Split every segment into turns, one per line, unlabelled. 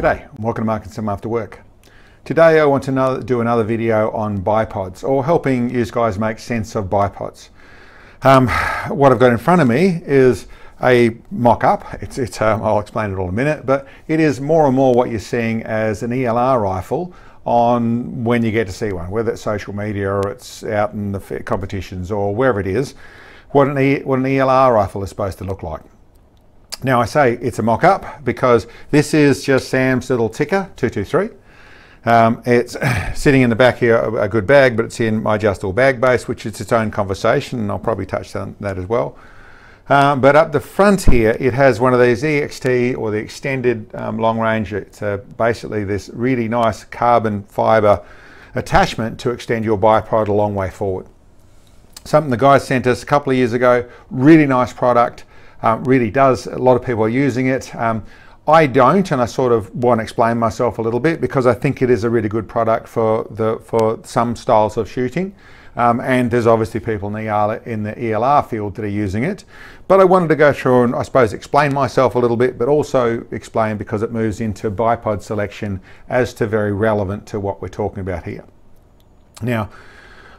G'day, and welcome to Marketing Some After Work. Today I want to do another video on bipods, or helping you guys make sense of bipods. What I've got in front of me is a mock-up. I'll explain it all in a minute, but it is more and more what you're seeing as an ELR rifle on when you get to see one, whether it's social media or it's out in the competitions or wherever it is, what an ELR rifle is supposed to look like. Now I say it's a mock-up because this is just Sam's little ticker 223. It's sitting in the back here, a good bag, but it's in my adjustable bag base, which is its own conversation, and I'll probably touch on that as well. But up the front here, it has one of these EXT, or the extended long range. It's basically this really nice carbon fiber attachment to extend your bipod a long way forward. Something the guys sent us a couple of years ago, really nice product. Really does. A lot of people are using it. I don't, and I sort of want to explain myself a little bit because I think it is a really good product for some styles of shooting. And there's obviously people in the ELR field that are using it. But I wanted to go through and I suppose explain myself a little bit, but also explain because it moves into bipod selection as to very relevant to what we're talking about here. Now,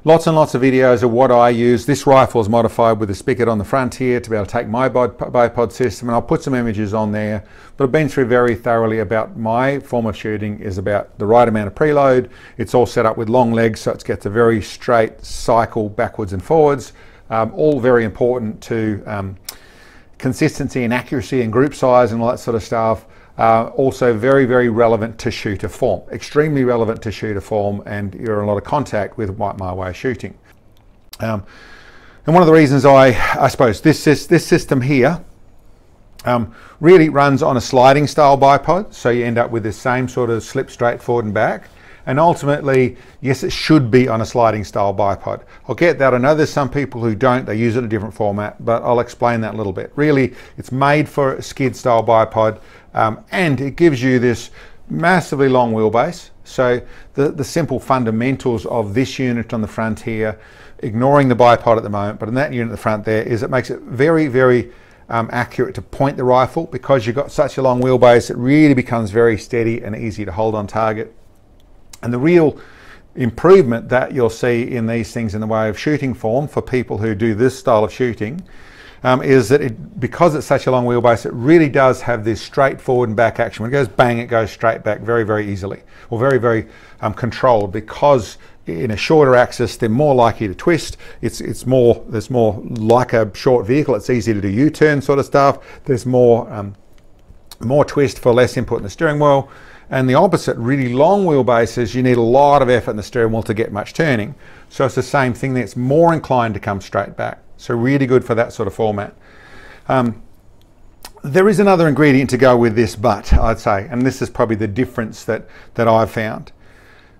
lots and lots of videos of what I use. This rifle is modified with a spigot on the front here to be able to take my bipod system, and I'll put some images on there. But I've been through very thoroughly about my form of shooting is about the right amount of preload. It's all set up with long legs, so it gets a very straight cycle backwards and forwards. All very important to consistency and accuracy and group size and all that sort of stuff. Also very, very relevant to shooter form, extremely relevant to shooter form, and you're in a lot of contact with my way of shooting. And one of the reasons I suppose this system here really runs on a sliding style bipod, so you end up with the same sort of slip straight forward and back. And ultimately, yes, it should be on a sliding style bipod. I'll get that. I know there's some people who don't, they use it in a different format, but I'll explain that a little bit. Really, it's made for a skid style bipod, and it gives you this massively long wheelbase. So the simple fundamentals of this unit on the front here, ignoring the bipod at the moment, but in that unit at the front there, is it makes it very, very accurate to point the rifle. Because you've got such a long wheelbase, it really becomes very steady and easy to hold on target. And the real improvement that you'll see in these things in the way of shooting form for people who do this style of shooting is that because it's such a long wheelbase, it really does have this straight forward and back action. When it goes bang, it goes straight back very, very easily, or very, very controlled, because in a shorter axis, they're more likely to twist. There's more like a short vehicle. It's easy to do U-turn sort of stuff. There's more twist for less input in the steering wheel. And the opposite, really long wheelbases, you need a lot of effort in the steering wheel to get much turning. So it's the same thing there. It's more inclined to come straight back. So really good for that sort of format. There is another ingredient to go with this butt, I'd say, and this is probably the difference that I've found.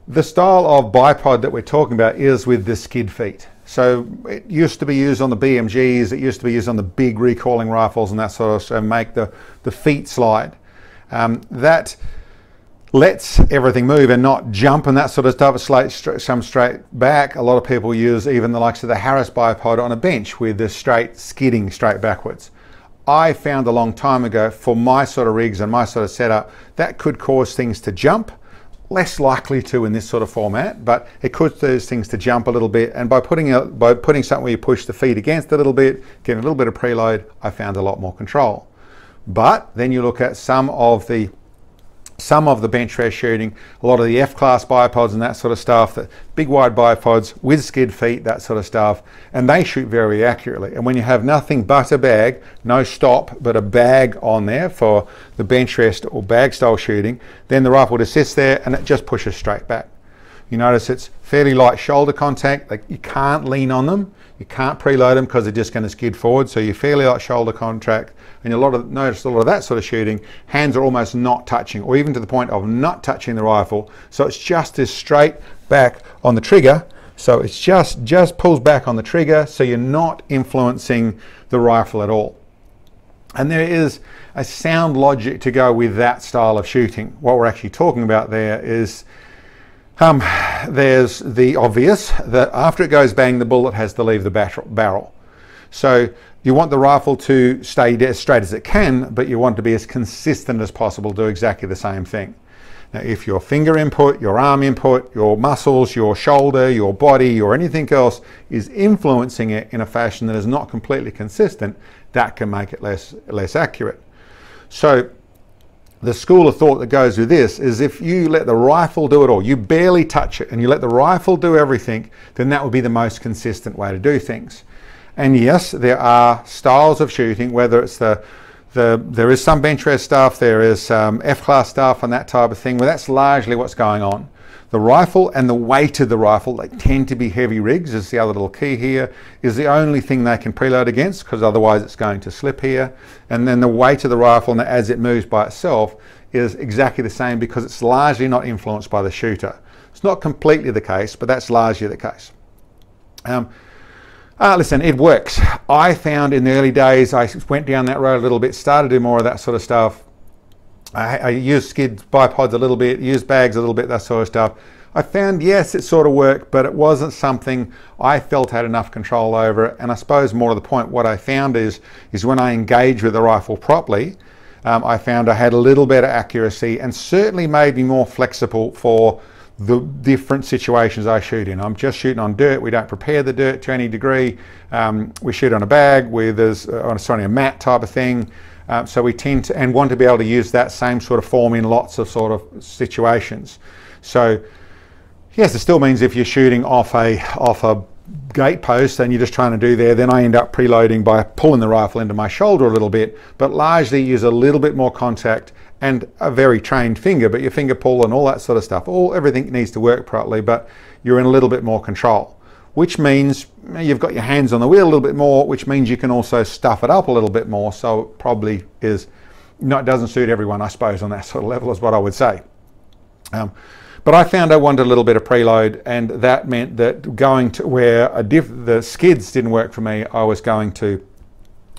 The style of bipod that we're talking about is with the skid feet. So it used to be used on the BMGs, it used to be used on the big recoiling rifles and that sort of stuff, make the feet slide. That lets everything move and not jump and that sort of stuff. Some straight back. A lot of people use even the likes of the Harris bipod on a bench with the straight skidding straight backwards. I found a long time ago, for my sort of rigs and my sort of setup, that could cause things to jump. Less likely to in this sort of format, but it could cause things to jump a little bit. And by putting something where you push the feet against a little bit, getting a little bit of preload, I found a lot more control. But then you look at some of the bench press shooting, a lot of the F-class bipods and that sort of stuff, the big wide bipods with skid feet, that sort of stuff, and they shoot very accurately. And when you have nothing but a bag, no stop, but a bag on there for the bench rest or bag style shooting, then the rifle just sits there and it just pushes straight back. You notice it's fairly light shoulder contact. Like, you can't lean on them, you can't preload them because they're just going to skid forward. So you're fairly light shoulder contact, and notice a lot of that sort of shooting, hands are almost not touching, or even to the point of not touching the rifle. So it's just as straight back on the trigger. So it's just pulls back on the trigger, so you're not influencing the rifle at all. And there is a sound logic to go with that style of shooting. What we're actually talking about there is there's the obvious that after it goes bang, the bullet has to leave the barrel. So you want the rifle to stay as straight as it can, but you want to be as consistent as possible, do exactly the same thing. Now, if your finger input, your arm input, your muscles, your shoulder, your body, or anything else is influencing it in a fashion that is not completely consistent, that can make it less accurate. So the school of thought that goes with this is if you let the rifle do it all, you barely touch it, and you let the rifle do everything, then that would be the most consistent way to do things. And yes, there are styles of shooting, whether it's there is some bench rest stuff, there is F-class stuff and that type of thing, well, that's largely what's going on. The rifle and the weight of the rifle, they tend to be heavy rigs, is the other little key here, is the only thing they can preload against, because otherwise it's going to slip here. And then the weight of the rifle, and as it moves by itself, is exactly the same because it's largely not influenced by the shooter. It's not completely the case, but that's largely the case. Listen, it works. I found in the early days, I went down that road a little bit, started to do more of that sort of stuff. I used skid bipods a little bit, used bags a little bit, that sort of stuff. I found, yes, it sort of worked, but it wasn't something I felt had enough control over it. And I suppose more to the point, what I found is when I engaged with the rifle properly, I found I had a little better accuracy and certainly made me more flexible for the different situations I shoot in. I'm just shooting on dirt. We don't prepare the dirt to any degree. We shoot on a bag with on a mat type of thing. So we tend to and want to be able to use that same sort of form in lots of sort of situations. So yes, it still means if you're shooting off a gate post and you're just trying to do there, then I end up preloading by pulling the rifle into my shoulder a little bit, but largely use a little bit more contact and a very trained finger, but your finger pull and all that sort of stuff, everything needs to work properly, but you're in a little bit more control, which means you've got your hands on the wheel a little bit more, which means you can also stuff it up a little bit more. So it probably is, no, it doesn't suit everyone, I suppose, on that sort of level is what I would say. But I found I wanted a little bit of preload, and that meant that going to where the skids didn't work for me, I was going to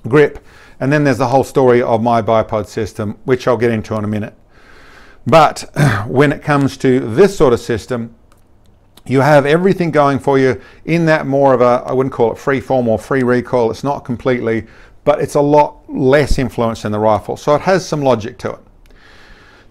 grip. And then there's the whole story of my bipod system, which I'll get into in a minute. But when it comes to this sort of system, you have everything going for you in that more of a, I wouldn't call it free form or free recoil, it's not completely, but it's a lot less influence than the rifle. So it has some logic to it.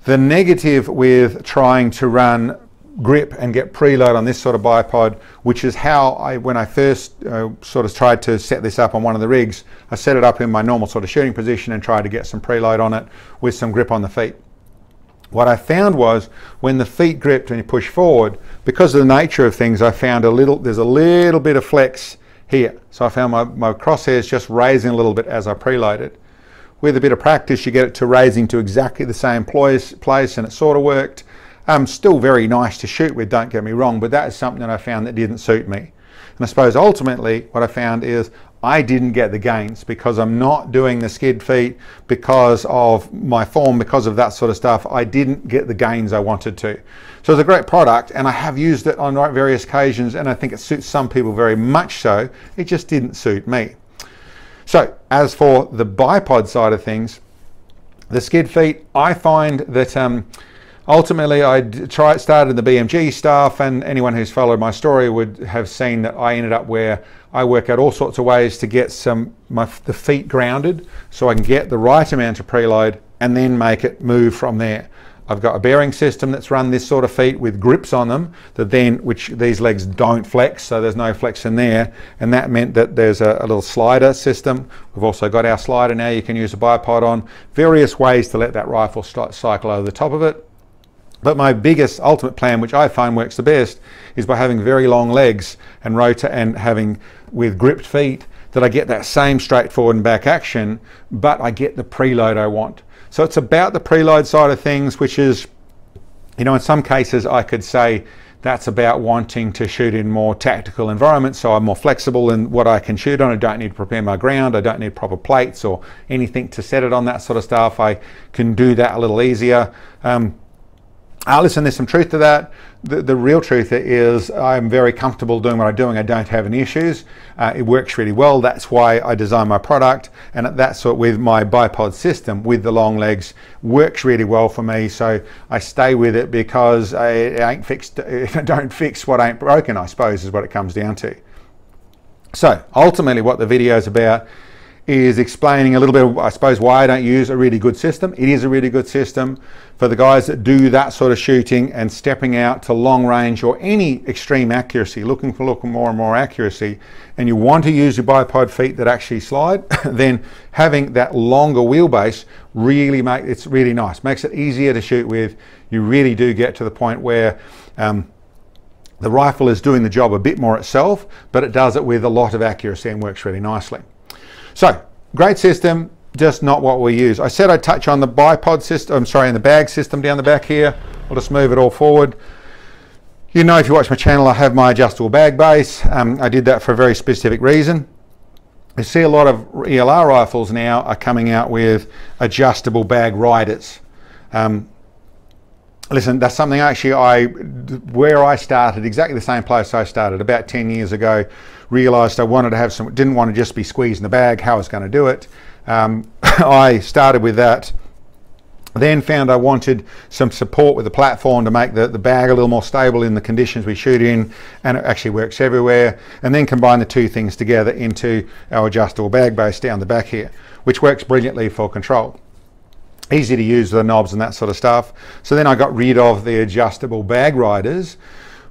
The negative with trying to run grip and get preload on this sort of bipod, which is how when I first sort of tried to set this up on one of the rigs, I set it up in my normal sort of shooting position and tried to get some preload on it with some grip on the feet. What I found was when the feet gripped and you push forward, because of the nature of things, I found there's a little bit of flex here. So I found my crosshairs just raising a little bit as I preloaded. With a bit of practice, you get it to raising to exactly the same place, and it sort of worked. Still very nice to shoot with, don't get me wrong, but that is something that I found that didn't suit me. And I suppose ultimately what I found is I didn't get the gains because I'm not doing the skid feet, because of my form, because of that sort of stuff. I didn't get the gains I wanted to. So it's a great product, and I have used it on various occasions, and I think it suits some people very much so. It just didn't suit me. So as for the bipod side of things, the skid feet, I find that ultimately I started the BMG stuff, and anyone who's followed my story would have seen that I ended up where I work out all sorts of ways to get the feet grounded so I can get the right amount of preload and then make it move from there. I've got a bearing system that's run this sort of feet with grips on them which these legs don't flex, so there's no flex in there, and that meant that there's a little slider system. We've also got our slider now you can use a bipod on, various ways to let that rifle cycle over the top of it. But my biggest ultimate plan, which I find works the best, is by having very long legs and having with gripped feet, that I get that same straight forward and back action, but I get the preload I want. So it's about the preload side of things, which is, you know, in some cases I could say that's about wanting to shoot in more tactical environments, so I'm more flexible in what I can shoot on. I don't need to prepare my ground, I don't need proper plates or anything to set it on, that sort of stuff. I can do that a little easier. Listen, there's some truth to that. The real truth is I'm very comfortable doing what I'm doing. I don't have any issues. It works really well. That's why I designed my product, and that's what with my bipod system with the long legs works really well for me. So I stay with it because it ain't fixed. Don't fix what ain't broken, I suppose, is what it comes down to. So ultimately what the video is about is explaining a little bit of, I suppose, why I don't use a really good system. It is a really good system for the guys that do that sort of shooting and stepping out to long range or any extreme accuracy, looking for more and more accuracy, and you want to use your bipod feet that actually slide, then having that longer wheelbase really it's really nice. Makes it easier to shoot with. You really do get to the point where the rifle is doing the job a bit more itself, but it does it with a lot of accuracy and works really nicely. So, great system, just not what we use. I said I'd touch on the bipod system, and the bag system down the back here. I'll just move it all forward. You know, if you watch my channel, I have my adjustable bag base. I did that for a very specific reason. You see a lot of ELR rifles now are coming out with adjustable bag riders. Listen, that's something actually where I started, exactly the same place I started about 10 years ago, realized I wanted to have didn't want to just be squeezing the bag, how I was going to do it. I started with that, then found I wanted some support with the platform to make the bag a little more stable in the conditions we shoot in, and it actually works everywhere, and then combine the two things together into our adjustable bag base down the back here, which works brilliantly for control. Easy to use the knobs and that sort of stuff. So then I got rid of the adjustable bag riders,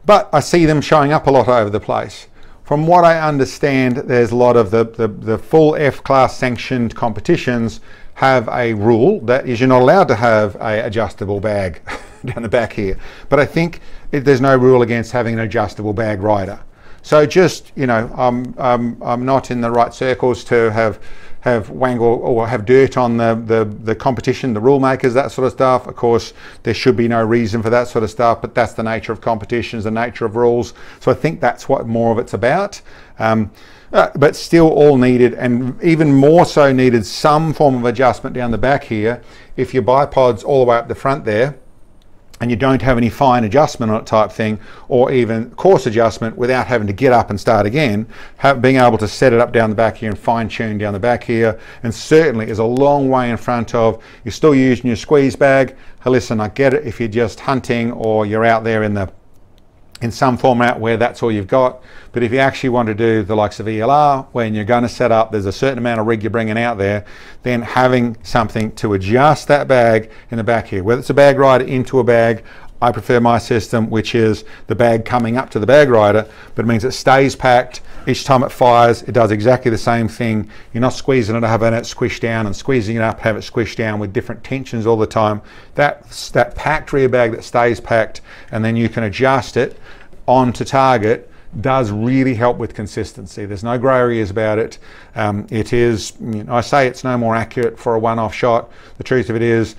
but I see them showing up a lot over the place. From what I understand, there's a lot of the full F-class sanctioned competitions have a rule that is you're not allowed to have a adjustable bag down the back here. But I think there's no rule against having an adjustable bag rider. So just, you know, I'm not in the right circles to have wangle or have dirt on the competition, the rule makers, that sort of stuff. Of course, there should be no reason for that sort of stuff, but that's the nature of competitions, the nature of rules. So I think that's what more of it's about. But still all needed, and even more so needed some form of adjustment down the back here. If your bipod's all the way up the front there, and you don't have any fine adjustment on it type thing, or even coarse adjustment without having to get up and start again, being able to set it up down the back here and fine tune down the back here, and certainly is a long way in front of, you're still using your squeeze bag. Hey, listen, I get it if you're just hunting or you're out there in some format where that's all you've got, but if you actually want to do the likes of ELR, when you're going to set up, there's a certain amount of rig you're bringing out there, then having something to adjust that bag in the back here, whether it's a bag rider into a bag, I prefer my system, which is the bag coming up to the bag rider, but it means it stays packed. Each time it fires, it does exactly the same thing. You're not squeezing it, having it squished down, and squeezing it up, have it squished down with different tensions all the time. That packed rear bag that stays packed, and then you can adjust it onto target, does really help with consistency. There's no grey areas about it. It is, you know, I say it's no more accurate for a one-off shot. The truth of it is,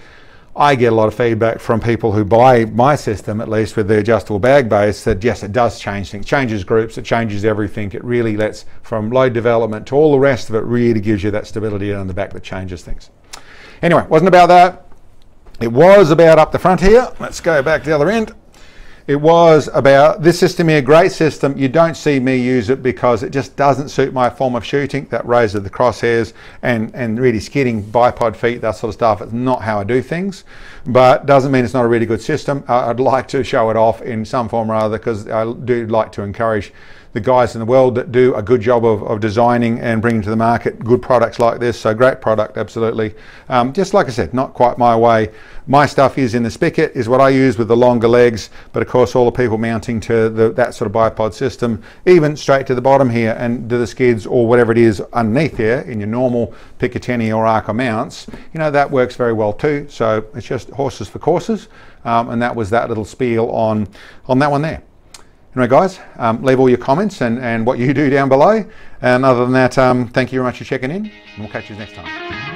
I get a lot of feedback from people who buy my system, at least with the adjustable bag base, that yes, it does change things, changes groups, it changes everything. It really lets, from load development to all the rest of it, really gives you that stability on the back that changes things. Anyway, wasn't about that. It was about up the front here. Let's go back to the other end. It was about this system here, great system. You don't see me use it because it just doesn't suit my form of shooting, that raise of the crosshairs and really skidding bipod feet, that sort of stuff. It's not how I do things, but doesn't mean it's not a really good system. I'd like to show it off in some form or other, because I do like to encourage the guys in the world that do a good job of designing and bringing to the market good products like this. So great product, absolutely. Just like I said, not quite my way. My stuff is in the spigot, is what I use with the longer legs, but of course all the people mounting to that sort of bipod system, even straight to the bottom here and to the skids or whatever it is underneath here in your normal Picatinny or Arca mounts, you know, that works very well too. So it's just horses for courses, and that was that little spiel on that one there. Anyway guys, leave all your comments and what you do down below, and other than that, thank you very much for checking in, and we'll catch you next time.